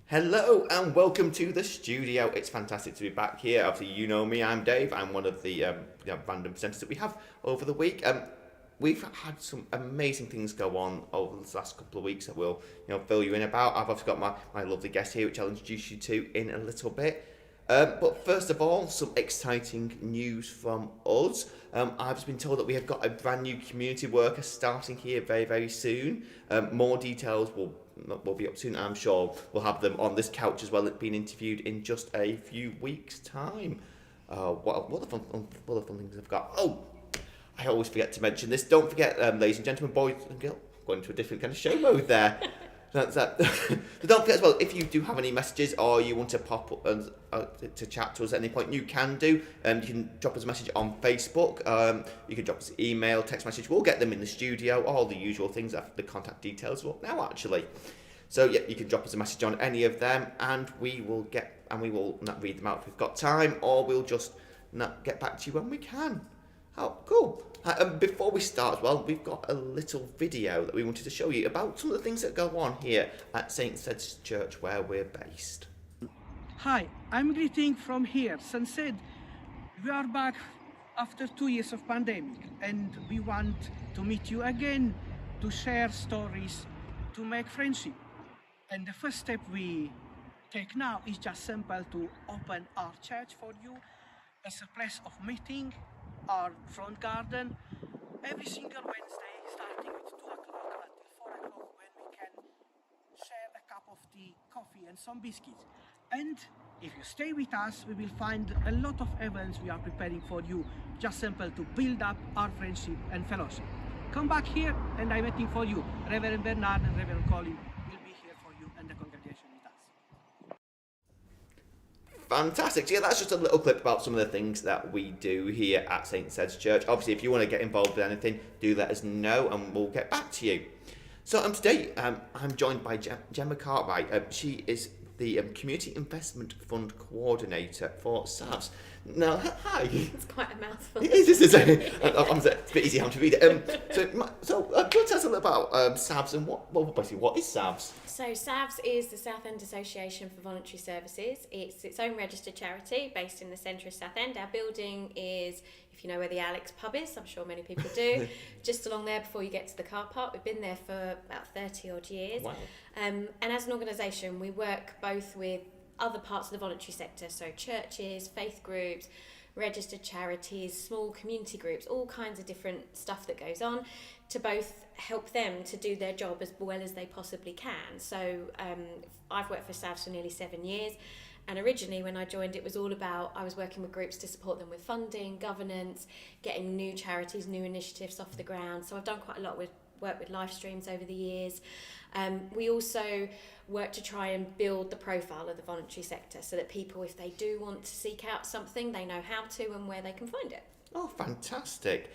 Hello and welcome to the studio. It's fantastic to be back here. Obviously, you know me, I'm Dave. I'm one of the random presenters that we have over the week. We've had some amazing things go on over the last couple of weeks that we'll fill you in about. I've obviously got my lovely guest here, which I'll introduce you to in a little bit. But first of all, some exciting news from us. I've been told that we have got a brand new community worker starting here very, very soon. More details will be up soon. I'm sure we'll have them on this couch as well, being interviewed in just a few weeks' time. What other fun things I've got? Oh, I always forget to mention this. Don't forget, ladies and gentlemen, boys and girls, going to a different kind of show mode there. That's that. So don't forget as well, if you do have any messages or you want to pop up and to chat to us at any point, you can do. You can drop us a message on Facebook. You can drop us an email, text message. We'll get them in the studio. All the usual things. The contact details are up now, actually. So yeah, you can drop us a message on any of them, and we will not read them out if we've got time, or we'll just not get back to you when we can. Oh, cool. Before we start as well, we've got a little video that we wanted to show you about some of the things that go on here at St. Cedds Church where we're based. Hi, I'm greeting from here, St. Cedds. We are back after 2 years of pandemic, and we want to meet you again, to share stories, to make friendship. And the first step we take now is just simple to open our church for you as a place of meeting, our front garden, every single Wednesday, starting at 2 o'clock until 4 o'clock, when we can share a cup of tea, coffee and some biscuits. And if you stay with us, we will find a lot of events we are preparing for you, just simple to build up our friendship and fellowship. Come back here and I'm waiting for you. Reverend Bernard and Reverend Colin will be here for you and the congregation with us. Fantastic. So yeah, that's just a little clip about some of the things that we do here at St. Cedds Church. Obviously, if you want to get involved with anything, do let us know and we'll get back to you. So today, I'm joined by Gemma Cartwright. She is the Community Investment Fund Coordinator for SAVS. Now, hi. It's quite a mouthful. It is, isn't it? It's a bit easy how to read it. So tell us a little about SAVS and what is SAVS? So SAVS is the Southend Association for Voluntary Services. It's its own registered charity based in the centre of Southend. Our building is, if you know where the Alex pub is, I'm sure many people do, just along there before you get to the car park. We've been there for about 30 odd years. Wow. And as an organisation, we work both with other parts of the voluntary sector, so churches, faith groups, registered charities, small community groups, all kinds of different stuff that goes on to both help them to do their job as well as they possibly can. So I've worked for SAVS for nearly 7 years, and originally when I joined it was all about, I was working with groups to support them with funding, governance, getting new charities, new initiatives off the ground. So I've done quite a lot with work with live streams over the years. We also work to try and build the profile of the voluntary sector so that people, if they do want to seek out something, they know how to and where they can find it. Oh, fantastic.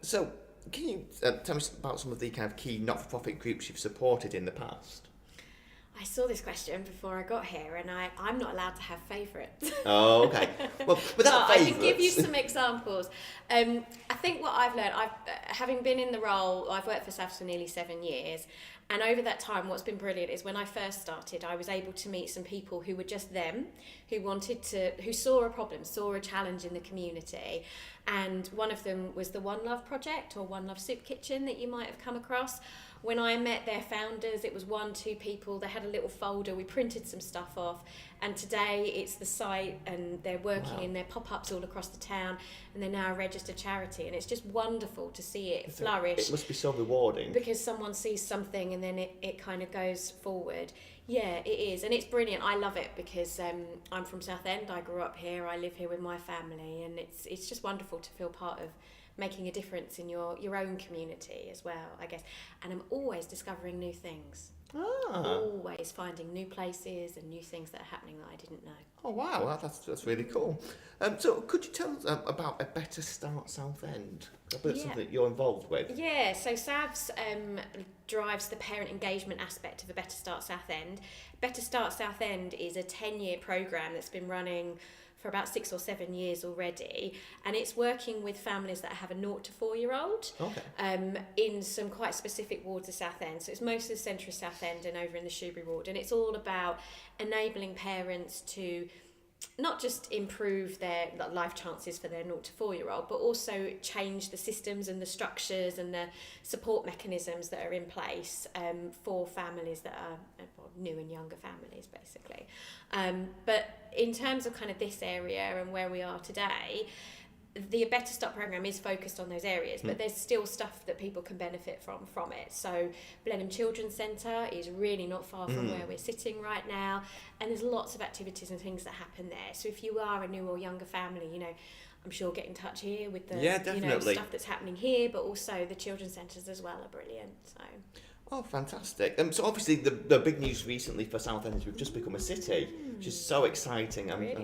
So can you tell me about some of the kind of key not-for-profit groups you've supported in the past? I saw this question before I got here, and I'm not allowed to have favourites. Oh, okay. Well, without favourites, I can give you some examples. I think what I've learned, having been in the role, I've worked for SAFS for nearly 7 years, And over that time, what's been brilliant is when I first started, I was able to meet some people who were just them, who saw a problem, saw a challenge in the community. And one of them was the One Love Project, or One Love Soup Kitchen, that you might have come across. When I met their founders, it was 1-2 people. They had a little folder. We printed some stuff off. And today it's the site, and they're working in their pop-ups all across the town, and they're now a registered charity. And it's just wonderful to see it flourish. It must be so rewarding. Because someone sees something and then it kind of goes forward. Yeah, it is. And it's brilliant. I love it because I'm from Southend. I grew up here. I live here with my family. And it's just wonderful to feel part of making a difference in your own community as well, I guess. And I'm always discovering new things. Always finding new places and new things that are happening that I didn't know. Oh wow, that's really cool. So could you tell us about A Better Start Southend? Something that you're involved with. Yeah, so SAVS drives the parent engagement aspect of A Better Start Southend. Better Start Southend is a 10-year programme that's been running for about 6 or 7 years already, and it's working with families that have a 0 to 4-year-old in some quite specific wards of Southend. So it's most of the centre of Southend and over in the Shoebury ward, and it's all about enabling parents to not just improve their life chances for their 0 to 4-year-old, but also change the systems and the structures and the support mechanisms that are in place for families that are new and younger families, basically. But in terms of kind of this area and where we are today, the A Better Start programme is focused on those areas, but there's still stuff that people can benefit from it. So Blenheim Children's Centre is really not far from where we're sitting right now, and there's lots of activities and things that happen there. So if you are a new or younger family, I'm sure get in touch here with the stuff that's happening here, but also the children's centres as well are brilliant. So. Oh, fantastic. So obviously the big news recently for Southend is we've just become a city, which is so exciting. Really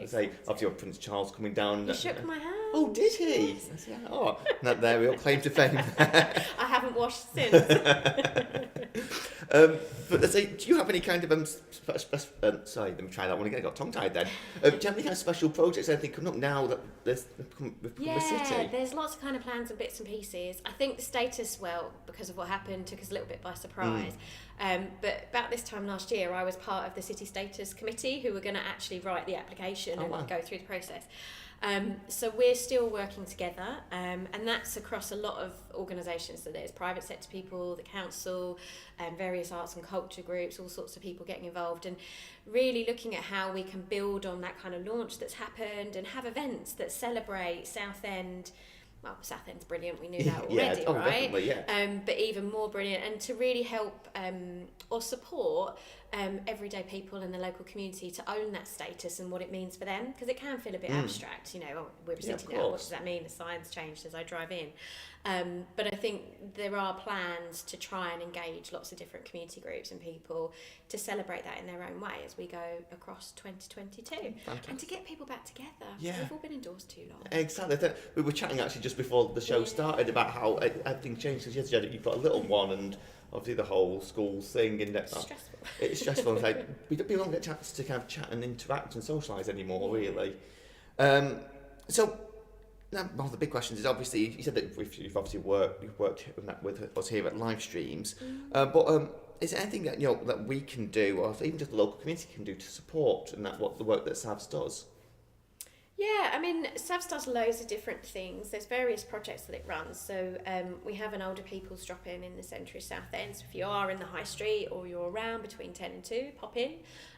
Obviously Prince Charles coming down. He shook my hand. Oh, did he? Yes. Yeah. Oh, there we all claim to fame. I haven't washed since. But let's say, do you have any kind of sorry, let me try that one again. I got tongue-tied then. Do you have any kind of special projects, anything coming up now that we've become a city? Yeah, there's lots of kind of plans and bits and pieces. I think the status, because of what happened, took us a little bit by surprise. But about this time last year, I was part of the City Status Committee who were going to actually write the application and go through the process. So we're still working together, and that's across a lot of organisations. So there's private sector people, the council, various arts and culture groups, all sorts of people getting involved, and really looking at how we can build on that kind of launch that's happened and have events that celebrate Southend. Well, Southend's brilliant, we knew that already, right? Definitely, yeah. But even more brilliant, and to really help or support everyday people in the local community to own that status and what it means for them, because it can feel a bit abstract, we're a city now, what does that mean? The sign's changed as I drive in. But I think there are plans to try and engage lots of different community groups and people to celebrate that in their own way as we go across 2022. Fantastic. And to get people back together. Yeah. We've all been indoors too long. Exactly. We were chatting actually just before the show started about how everything changed. Because yesterday you've got a little one, and obviously the whole school thing. And It's stressful. It's stressful. It's like we don't get a chance to kind of chat and interact and socialise anymore, really. So. Now, one of the big questions is obviously you said that you've obviously worked with us here at live streams, but is there anything that we can do, or even just the local community can do to support and what the work that SAVS does? Yeah, I mean, SAVS does loads of different things. There's various projects that it runs. So we have an older people's drop-in in the centre of Southend. So if you are in the high street or you're around between 10 and 2, pop in.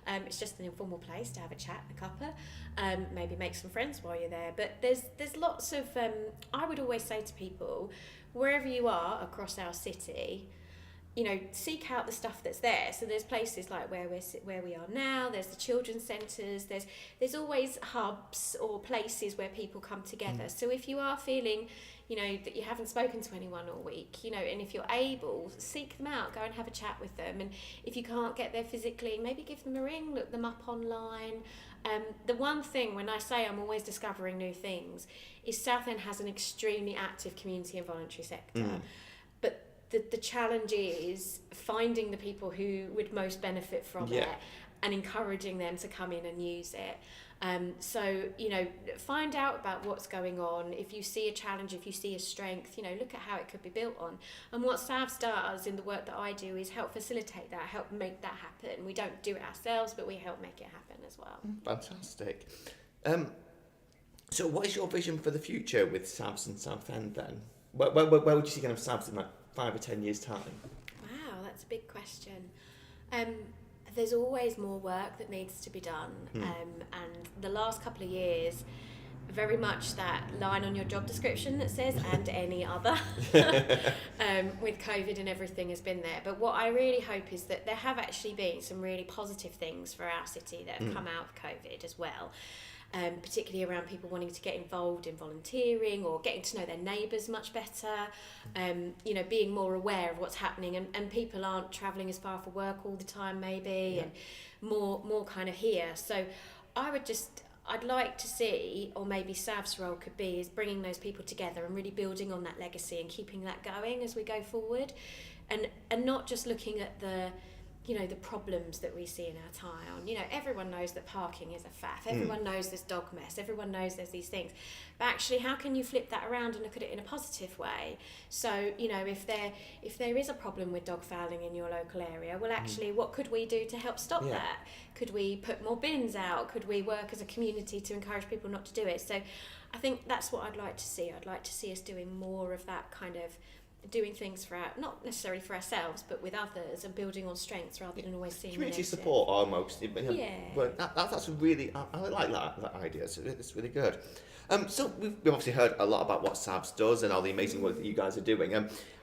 It's just an informal place to have a chat, a cuppa, maybe make some friends while you're there. But there's lots of, I would always say to people, wherever you are across our city, seek out the stuff that's there. So there's places like where we are now. There's the children's centres. There's always hubs or places where people come together. So if you are feeling, that you haven't spoken to anyone all week, and if you're able, seek them out. Go and have a chat with them. And if you can't get there physically, maybe give them a ring. Look them up online. The one thing when I say I'm always discovering new things is Southend has an extremely active community and voluntary sector. But the challenge is finding the people who would most benefit from it and encouraging them to come in and use it. So, find out about what's going on. If you see a challenge, if you see a strength, look at how it could be built on. And what Cedds does in the work that I do is help facilitate that, help make that happen. We don't do it ourselves, but we help make it happen as well. Fantastic. So what is your vision for the future with Cedds and Southend then? Where would you see kind of Cedds in 5 or 10 years' time? Wow, that's a big question. There's always more work that needs to be done. And the last couple of years, very much that line on your job description that says, and any other, with COVID and everything has been there. But what I really hope is that there have actually been some really positive things for our city that have come out of COVID as well. Particularly around people wanting to get involved in volunteering or getting to know their neighbours much better, being more aware of what's happening, and people aren't travelling as far for work all the time maybe, and more kind of here. So I'd like to see, or maybe Sav's role could be, is bringing those people together and really building on that legacy and keeping that going as we go forward, and not just looking at the problems that we see in our town. Everyone knows that parking is a faff. Everyone knows there's dog mess. Everyone knows there's these things. But actually, how can you flip that around and look at it in a positive way? So, if there is a problem with dog fouling in your local area, well, actually, what could we do to help stop that? Could we put more bins out? Could we work as a community to encourage people not to do it? So I think that's what I'd like to see. I'd like to see us doing more of that kind of doing things not necessarily for ourselves, but with others, and building on strengths rather than always seeing community negative support almost. Yeah. But that's really, I like that idea. So it's really good. So we've obviously heard a lot about what Cedds does and all the amazing work that you guys are doing.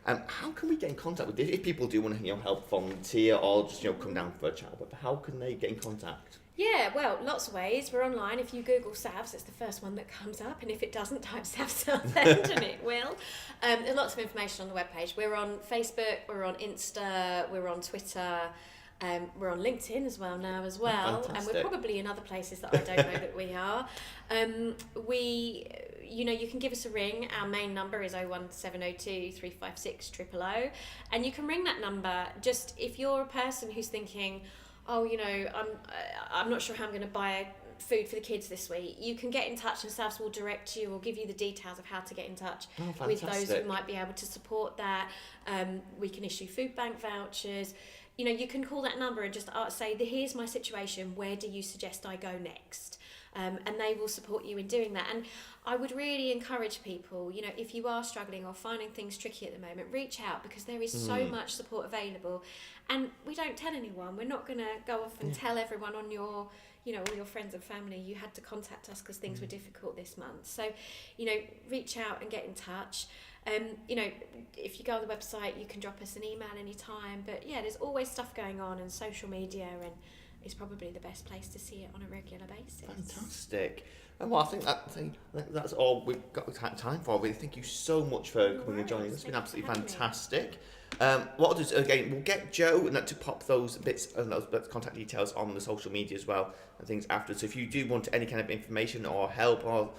How can we get in contact with if people do want to help volunteer or just come down for a chat? But how can they get in contact? Yeah, well, lots of ways. We're online. If you Google Cedds, it's the first one that comes up, and if it doesn't, type Cedds Southend and it will. There's lots of information on the webpage. We're on Facebook, we're on Insta, we're on Twitter, we're on LinkedIn as well now as well. Fantastic. And we're probably in other places that I don't know that we are. You can give us a ring. Our main number is 01702 356 000, and you can ring that number just if you're a person who's thinking, I'm not sure how I'm going to buy food for the kids this week. You can get in touch, and Savs will direct you or give you the details of how to get in touch with those who might be able to support that. We can issue food bank vouchers. You can call that number and just say, here's my situation, where do you suggest I go next? And they will support you in doing that. And I would really encourage people, if you are struggling or finding things tricky at the moment, reach out, because there is so much support available. And we don't tell anyone. We're not going to go off and tell everyone on your, all your friends and family, you had to contact us because things were difficult this month. So, reach out and get in touch. If you go on the website, you can drop us an email anytime. But yeah, there's always stuff going on, and social media is probably the best place to see it on a regular basis. Fantastic. And well, I think that's all we've got time for. Really, thank you so much for coming and joining us. It's been absolutely fantastic. What I'll do is, again, we'll get Joe to pop those bits and those contact details on the social media as well and things after. So if you do want any kind of information or help or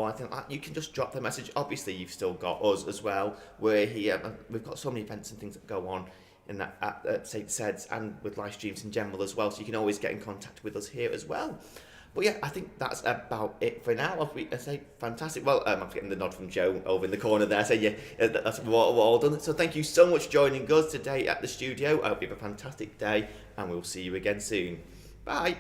anything like that, you can just drop the message. Obviously, you've still got us as well. We're here. We've got so many events and things that go on in that at St. Cedds, and with live streams in general as well. So you can always get in contact with us here as well. But yeah, I think that's about it for now. I say fantastic. Well, I'm getting the nod from Joe over in the corner there. So yeah, that's we're all done. So thank you so much for joining us today at the studio. I hope you have a fantastic day, and we'll see you again soon. Bye.